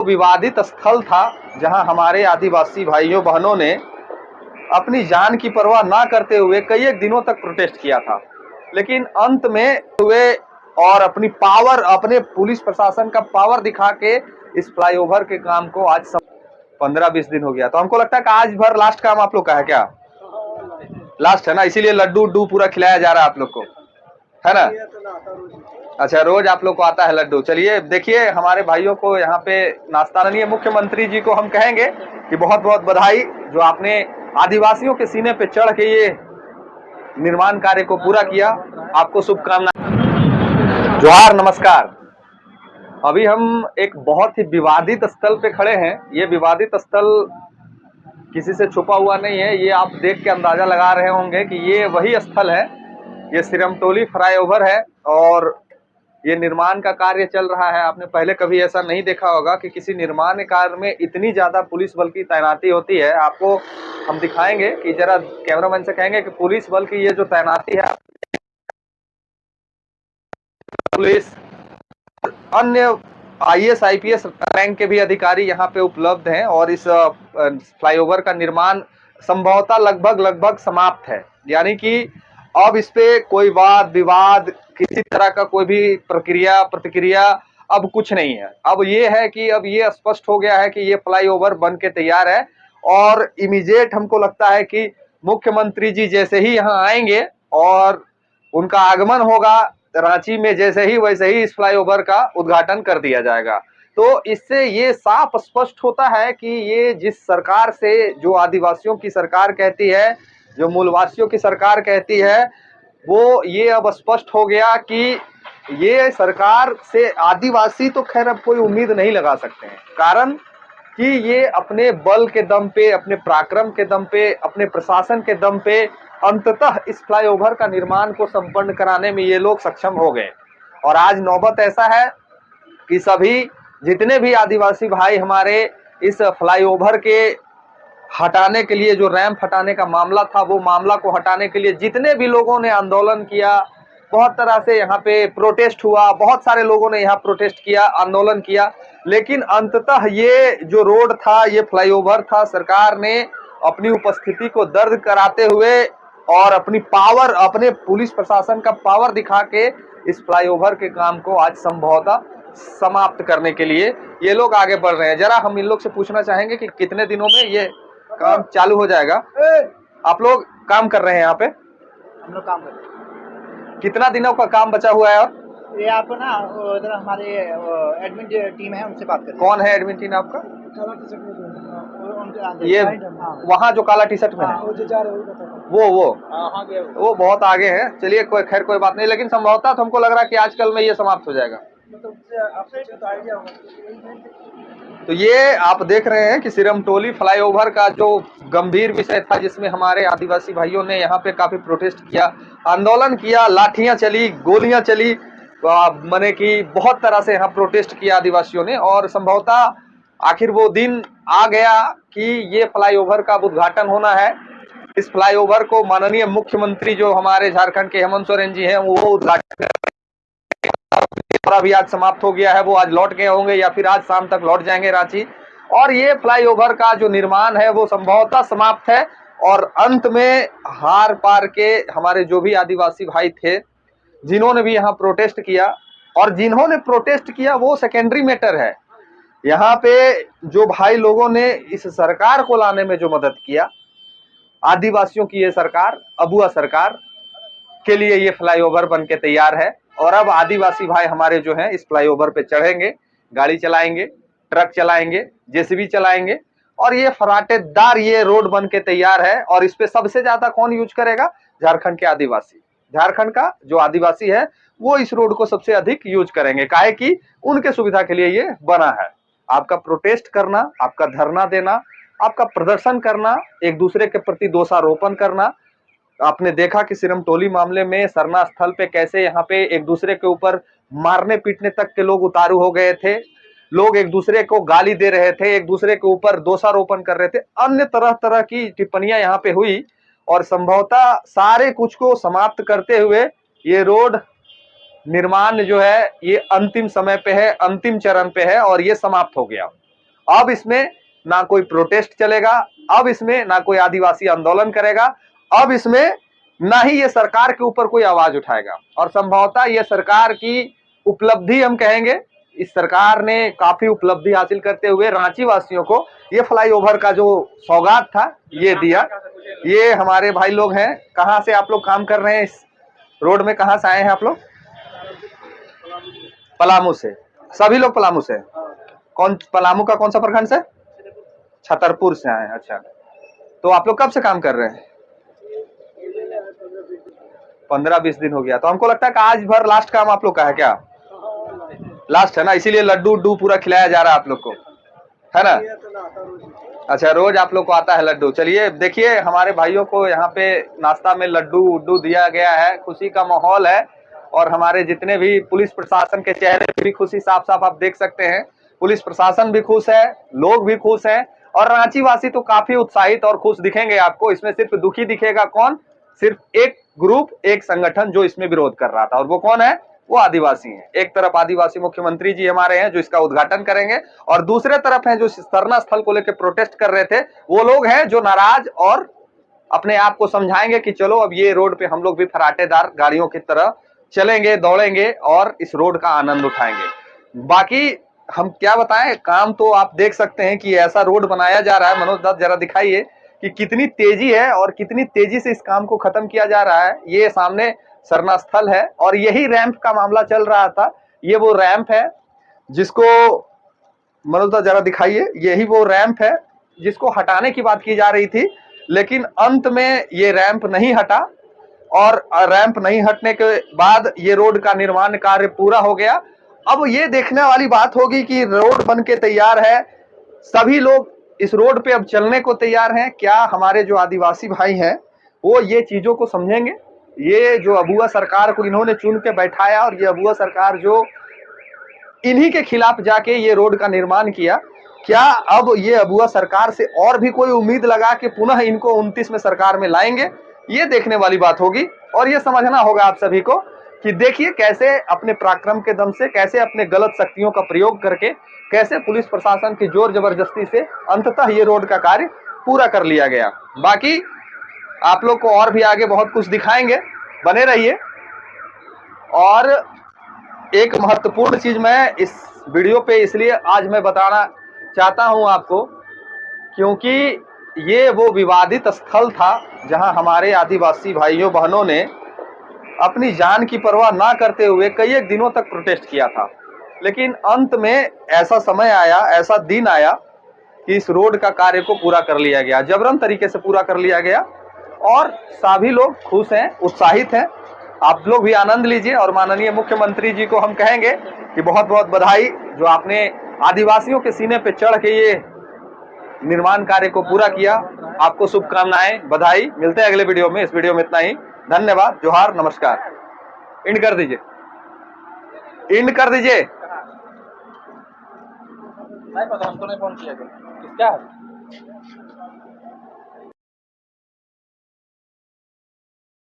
विवादित स्थल था जहां हमारे आदिवासी भाइयों बहनों ने अपनी जान की परवाह ना करते हुए कई एक दिनों तक प्रोटेस्ट किया था, लेकिन अंत में हुए और अपनी पावर, अपने पुलिस प्रशासन का पावर दिखा के इस फ्लाईओवर के काम को आज 15-20 दिन हो गया। तो हमको लगता है कि आज भर लास्ट काम आप लोग का है क्या? लास्ट है ना, इसीलिए लड्डू उड्डू पूरा खिलाया जा रहा है आप लोग को, है ना? अच्छा, रोज आप लोग को आता है लड्डू। चलिए देखिए, हमारे भाइयों को यहाँ पे नाश्ता, माननीय मुख्यमंत्री जी को हम कहेंगे कि बहुत बहुत बधाई, जो आपने आदिवासियों के सीने पे चढ़ के ये निर्माण कार्य को पूरा किया। आपको शुभकामनाएं। जोहार, नमस्कार। अभी हम एक बहुत ही विवादित स्थल पे खड़े हैं। ये विवादित स्थल किसी से छुपा हुआ नहीं है, ये आप देख के अंदाजा लगा रहे होंगे कि ये वही स्थल है। ये सिरमटोली फ्लाईओवर है और ये निर्माण का कार्य चल रहा है। आपने पहले कभी ऐसा नहीं देखा होगा कि किसी निर्माण कार्य में इतनी ज्यादा पुलिस बल की तैनाती होती है। आपको हम दिखाएंगे कि जरा कैमरामैन से कहेंगे कि पुलिस बल की ये जो तैनाती है, पुलिस अन्य आईएएस आईपीएस रैंक के भी अधिकारी यहाँ पे उपलब्ध हैं और इस फ्लाईओवर का निर्माण संभवतः लगभग समाप्त है। यानी कि अब इस पे कोई वाद विवाद, किसी तरह का कोई भी प्रक्रिया प्रतिक्रिया अब कुछ नहीं है। अब ये है कि अब ये स्पष्ट हो गया है कि ये फ्लाईओवर बन के तैयार है और इमीडिएट हमको लगता है कि मुख्यमंत्री जी जैसे ही यहाँ आएंगे और उनका आगमन होगा रांची में, जैसे ही वैसे ही इस फ्लाईओवर का उद्घाटन कर दिया जाएगा। तो इससे ये साफ स्पष्ट होता है कि ये जिस सरकार से, जो आदिवासियों की सरकार कहती है, जो मूलवासियों की सरकार कहती है, वो ये अब स्पष्ट हो गया कि ये सरकार से आदिवासी तो खैर अब कोई उम्मीद नहीं लगा सकते हैं। कारण कि ये अपने बल के दम पे, अपने पराक्रम के दम पे, अपने प्रशासन के दम पे अंततः इस फ्लाईओवर का निर्माण को संपन्न कराने में ये लोग सक्षम हो गए। और आज नौबत ऐसा है कि सभी जितने भी आदिवासी भाई हमारे इस फ्लाईओवर के हटाने के लिए, जो रैंप हटाने का मामला था, वो मामला को हटाने के लिए जितने भी लोगों ने आंदोलन किया, बहुत तरह से यहाँ पे प्रोटेस्ट हुआ, बहुत सारे लोगों ने यहाँ प्रोटेस्ट किया, आंदोलन किया, लेकिन अंततः ये जो रोड था, ये फ्लाईओवर था, सरकार ने अपनी उपस्थिति को दर्ज कराते हुए और अपनी पावर, अपने पुलिस प्रशासन का पावर दिखा के इस फ्लाईओवर के काम को आज संभवतः समाप्त करने के लिए ये लोग आगे बढ़ रहे हैं। जरा हम इन लोग से पूछना चाहेंगे कि कितने दिनों में ये काम चालू हो जाएगा। आप लोग काम कर रहे हैं यहाँ पे? हम लोग काम कर रहे हैं। कितना दिनों का काम बचा हुआ है? और ये आप ना उधर हमारे एडमिन टीम है, उनसे बात करें। कौन है एडमिन टीम आपका? काला टी शर्ट में ये वहाँ जो काला टी शर्ट में है, वो बहुत आगे है। चलिए कोई खैर कोई बात नहीं, लेकिन संभवतः तो हमको लग रहा है कि आजकल में ये समाप्त हो जाएगा। तो ये आप देख रहे हैं कि सिरमटोली फ्लाईओवर का जो गंभीर विषय था, जिसमें हमारे आदिवासी भाइयों ने यहाँ पे काफी प्रोटेस्ट किया, आंदोलन किया, लाठियां चली, गोलियां चली, माने कि बहुत तरह से यहाँ प्रोटेस्ट किया आदिवासियों ने। और संभवतः आखिर वो दिन आ गया कि ये फ्लाईओवर का उद्घाटन होना है। इस फ्लाईओवर को माननीय मुख्यमंत्री जो हमारे झारखंड के हेमंत सोरेन जी हैं, वो उद्घाटन भी आज समाप्त हो गया है। वो आज लौट गए होंगे या फिर आज शाम तक लौट जाएंगे रांची, और ये फ्लाईओवर का जो निर्माण है वो संभवतः समाप्त है। और अंत में हार पार के हमारे जो भी आदिवासी भाई थे, जिन्होंने भी यहाँ प्रोटेस्ट किया, और जिन्होंने प्रोटेस्ट किया वो सेकेंडरी मैटर है। यहाँ पे जो भाई लोगों ने इस सरकार को लाने में जो मदद किया, आदिवासियों की ये सरकार, अबुआ सरकार के लिए ये फ्लाईओवर बन के तैयार है। और अब आदिवासी भाई हमारे जो हैं इस फ्लाईओवर पे चढ़ेंगे, गाड़ी चलाएंगे, ट्रक चलाएंगे, जेसीबी चलाएंगे, और ये फराटेदार ये रोड बन के तैयार है। और इस पे सबसे ज्यादा कौन यूज करेगा? झारखंड के आदिवासी। झारखंड का जो आदिवासी है वो इस रोड को सबसे अधिक यूज करेंगे, काहे कि उनके सुविधा के लिए ये बना है। आपका प्रोटेस्ट करना, आपका धरना देना, आपका प्रदर्शन करना, एक दूसरे के प्रति दोषारोपण करना। आपने देखा कि सिरमटोली मामले में सरना स्थल पे कैसे यहाँ पे एक दूसरे के ऊपर मारने पीटने तक के लोग उतारू हो गए थे। लोग एक दूसरे को गाली दे रहे थे, एक दूसरे के ऊपर दोषारोपण कर रहे थे, अन्य तरह तरह की टिप्पणियां यहाँ पे हुई। और संभवतः सारे कुछ को समाप्त करते हुए ये रोड निर्माण जो है ये अंतिम समय पे है, अंतिम चरण पे है और ये समाप्त हो गया। अब इसमें ना कोई प्रोटेस्ट चलेगा, अब इसमें ना कोई आदिवासी आंदोलन करेगा, अब इसमें ना ही ये सरकार के ऊपर कोई आवाज उठाएगा। और संभवतः ये सरकार की उपलब्धि हम कहेंगे, इस सरकार ने काफी उपलब्धि हासिल करते हुए रांची वासियों को ये फ्लाईओवर का जो सौगात था ये दिया। ये हमारे भाई लोग हैं, कहाँ से आप लोग काम कर रहे हैं इस रोड में, कहाँ से आए हैं आप लोग? पलामू से, सभी लोग पलामू से? कौन पलामू का कौन सा प्रखंड से? छतरपुर से आए हैं। अच्छा, तो आप लोग कब से काम कर रहे हैं? 15-20 दिन हो गया। तो हमको लगता है कि आज भर लास्ट काम आप लोग का है क्या? लास्ट है ना, इसीलिए लड्डू उड्डू पूरा खिलाया जा रहा है आप लोग को, है ना? अच्छा, रोज आप लोग को आता है लड्डू। चलिए देखिए, हमारे भाइयों को यहाँ पे नाश्ता में लड्डू उड्डू दिया गया है, खुशी का माहौल है। और हमारे जितने भी पुलिस प्रशासन के चेहरे पे भी खुशी साफ साफ आप देख सकते हैं। पुलिस प्रशासन भी खुश है, लोग भी खुश हैं, और रांची वासी तो काफी उत्साहित और खुश दिखेंगे आपको। इसमें सिर्फ दुखी दिखेगा कौन? सिर्फ एक ग्रुप, एक संगठन जो इसमें विरोध कर रहा था, और वो कौन है? वो आदिवासी हैं। एक तरफ आदिवासी मुख्यमंत्री जी हमारे हैं जो इसका उद्घाटन करेंगे, और दूसरे तरफ हैं जो धरना स्थल को लेकर प्रोटेस्ट कर रहे थे, वो लोग हैं जो नाराज और अपने आप को समझाएंगे कि चलो अब ये रोड पे हम लोग भी फराटेदार गाड़ियों की तरह चलेंगे, दौड़ेंगे और इस रोड का आनंद उठाएंगे। बाकी हम क्या बताएं, काम तो आप देख सकते हैं कि ऐसा रोड बनाया जा रहा है। मनोज दत्त जरा दिखाइए कि कितनी तेजी है और कितनी तेजी से इस काम को खत्म किया जा रहा है। ये सामने सरना स्थल है और यही रैंप का मामला चल रहा था। ये वो रैंप है जिसको, मनोज दत्त जरा दिखाइए, यही वो रैंप है जिसको हटाने की बात की जा रही थी, लेकिन अंत में ये रैंप नहीं हटा, और रैंप नहीं हटने के बाद ये रोड का निर्माण कार्य पूरा हो गया। अब ये देखने वाली बात होगी कि रोड बन के तैयार है, सभी लोग इस रोड पे अब चलने को तैयार हैं। क्या हमारे जो आदिवासी भाई हैं वो ये चीजों को समझेंगे? ये जो अबुआ सरकार को इन्होंने चुन के बैठाया, और ये अबुआ सरकार जो इन्हीं के खिलाफ जाके ये रोड का निर्माण किया, क्या अब ये अबुआ सरकार से और भी कोई उम्मीद लगा के पुनः इनको 29 में सरकार में लाएंगे? ये देखने वाली बात होगी। और ये समझना होगा आप सभी को कि देखिए कैसे अपने पराक्रम के दम से, कैसे अपने गलत शक्तियों का प्रयोग करके, कैसे पुलिस प्रशासन की जोर जबरदस्ती से अंततः ये रोड का कार्य पूरा कर लिया गया। बाकी आप लोग को और भी आगे बहुत कुछ दिखाएंगे, बने रहिए। और एक महत्वपूर्ण चीज मैं इस वीडियो पे इसलिए आज मैं बताना चाहता हूं आपको, क्योंकि ये वो विवादित स्थल था जहां हमारे आदिवासी भाइयों बहनों ने अपनी जान की परवाह ना करते हुए कई एक दिनों तक प्रोटेस्ट किया था। लेकिन अंत में ऐसा समय आया, ऐसा दिन आया कि इस रोड का कार्य को पूरा कर लिया गया, जबरन तरीके से पूरा कर लिया गया, और सभी लोग खुश हैं, उत्साहित हैं। आप लोग भी आनंद लीजिए। और माननीय मुख्यमंत्री जी को हम कहेंगे कि बहुत बहुत बधाई, जो आपने आदिवासियों के सीने पे चढ़ के ये निर्माण कार्य को पूरा किया। आपको शुभकामनाएं, बधाई। मिलते हैं अगले वीडियो में। इस वीडियो में इतना ही। धन्यवाद, जोहार, नमस्कार। इंड कर दीजिए, इंड कर दीजिए। नहीं पता, हमको नहीं फोन किया क्या है?